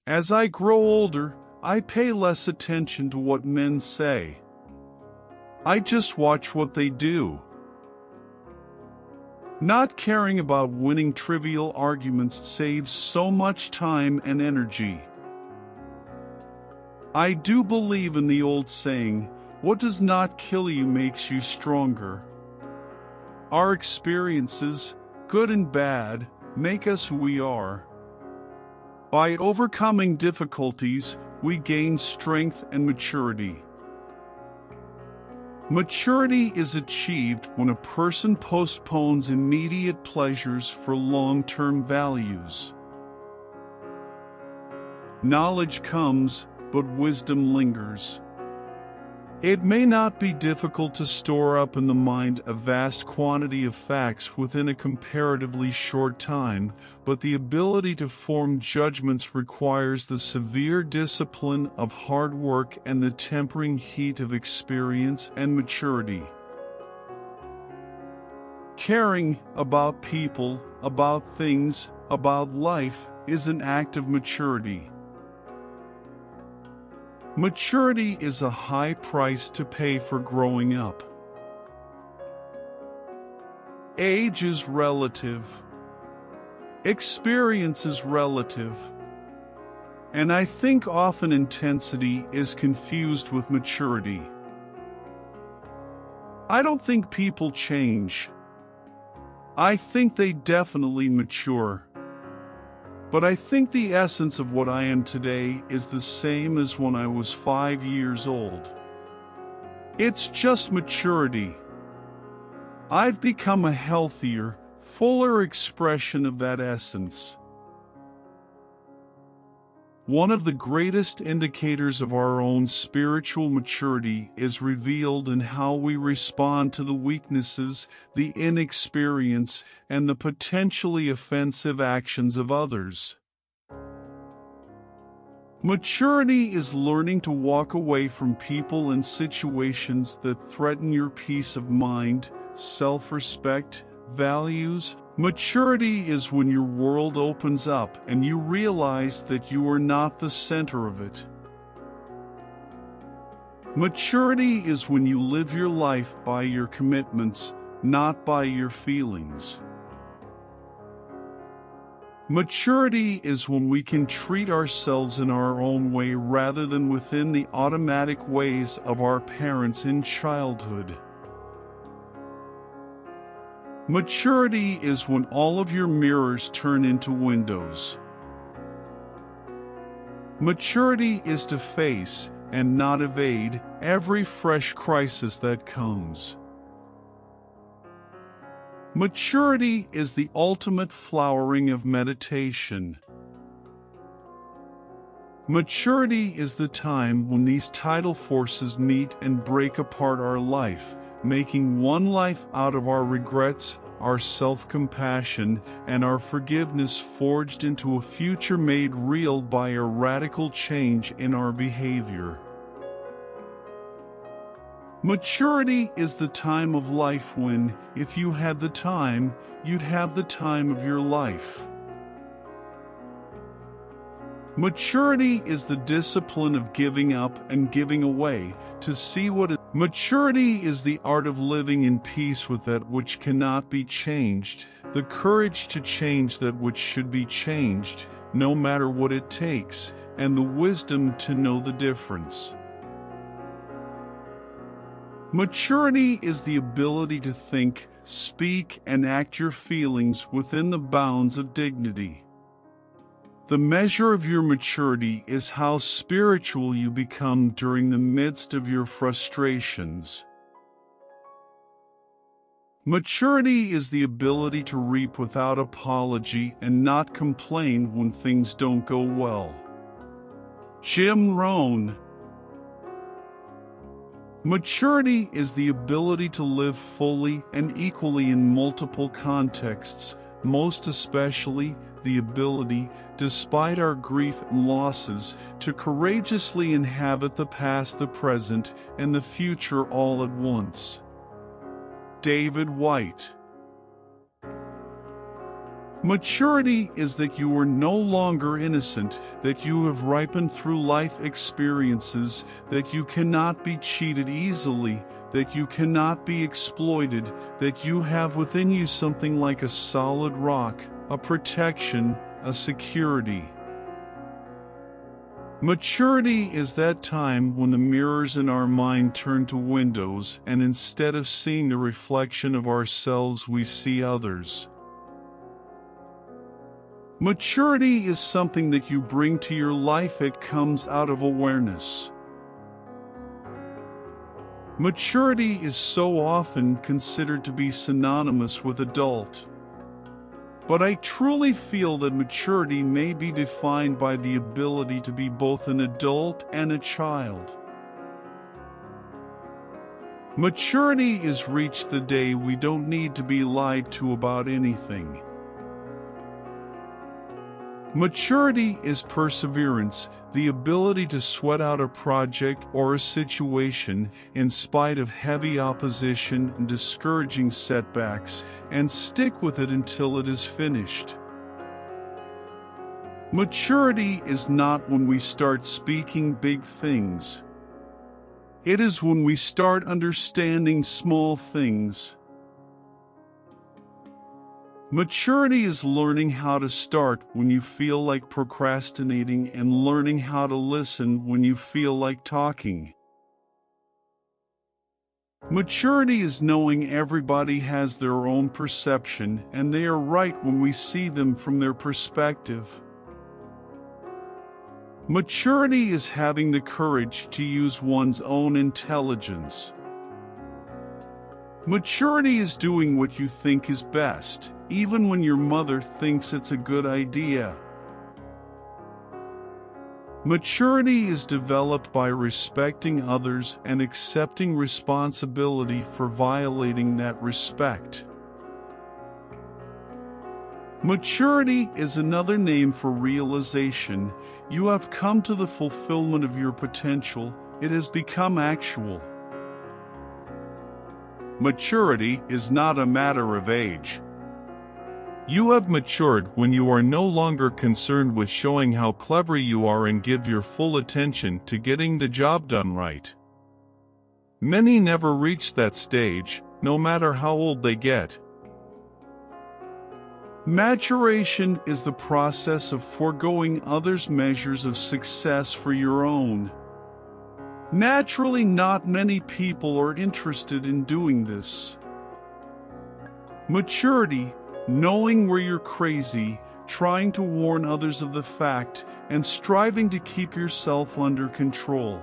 As I grow older, I pay less attention to what men say. I just watch what they do. Not caring about winning trivial arguments saves so much time and energy. I do believe in the old saying, what does not kill you makes you stronger. Our experiences, good and bad, make us who we are. By overcoming difficulties, we gain strength and maturity. Maturity is achieved when a person postpones immediate pleasures for long-term values. Knowledge comes, but wisdom lingers. It may not be difficult to store up in the mind a vast quantity of facts within a comparatively short time, but the ability to form judgments requires the severe discipline of hard work and the tempering heat of experience and maturity. Caring about people, about things, about life is an act of maturity. Maturity is a high price to pay for growing up. Age is relative. Experience is relative. And I think often intensity is confused with maturity. I don't think people change. I think they definitely mature. But I think the essence of what I am today is the same as when I was 5 years old. It's just maturity. I've become a healthier, fuller expression of that essence. One of the greatest indicators of our own spiritual maturity is revealed in how we respond to the weaknesses, the inexperience, and the potentially offensive actions of others. Maturity is learning to walk away from people and situations that threaten your peace of mind, self-respect, values. Maturity is when your world opens up and you realize that you are not the center of it. Maturity is when you live your life by your commitments, not by your feelings. Maturity is when we can treat ourselves in our own way rather than within the automatic ways of our parents in childhood. Maturity is when all of your mirrors turn into windows. Maturity is to face, and not evade, every fresh crisis that comes. Maturity is the ultimate flowering of meditation. Maturity is the time when these tidal forces meet and break apart our life, making one life out of our regrets, our self-compassion, and our forgiveness forged into a future made real by a radical change in our behavior. Maturity is the time of life when, if you had the time, you'd have the time of your life. Maturity is the discipline of giving up and giving away to see what is. Maturity is the art of living in peace with that which cannot be changed, the courage to change that which should be changed, no matter what it takes, and the wisdom to know the difference. Maturity is the ability to think, speak, and act your feelings within the bounds of dignity. The measure of your maturity is how spiritual you become during the midst of your frustrations. Maturity is the ability to reap without apology and not complain when things don't go well. Jim Rohn. Maturity is the ability to live fully and equally in multiple contexts, most especially the ability, despite our grief and losses, to courageously inhabit the past, the present, and the future all at once. David White. Maturity is that you are no longer innocent, that you have ripened through life experiences, that you cannot be cheated easily, that you cannot be exploited, that you have within you something like a solid rock, a protection, a security. Maturity is that time when the mirrors in our mind turn to windows, and instead of seeing the reflection of ourselves, we see others. Maturity is something that you bring to your life. It comes out of awareness. Maturity is so often considered to be synonymous with adult. But I truly feel that maturity may be defined by the ability to be both an adult and a child. Maturity is reached the day we don't need to be lied to about anything. Maturity is perseverance, the ability to sweat out a project or a situation in spite of heavy opposition and discouraging setbacks, and stick with it until it is finished. Maturity is not when we start speaking big things. It is when we start understanding small things. Maturity is learning how to start when you feel like procrastinating and learning how to listen when you feel like talking. Maturity is knowing everybody has their own perception and they are right when we see them from their perspective. Maturity is having the courage to use one's own intelligence. Maturity is doing what you think is best, even when your mother thinks it's a good idea. Maturity is developed by respecting others and accepting responsibility for violating that respect. Maturity is another name for realization. You have come to the fulfillment of your potential. It has become actual. Maturity is not a matter of age. You have matured when you are no longer concerned with showing how clever you are and give your full attention to getting the job done right. Many never reach that stage, no matter how old they get. Maturation is the process of foregoing others' measures of success for your own. Naturally, not many people are interested in doing this. Maturity, knowing where you're crazy, trying to warn others of the fact, and striving to keep yourself under control.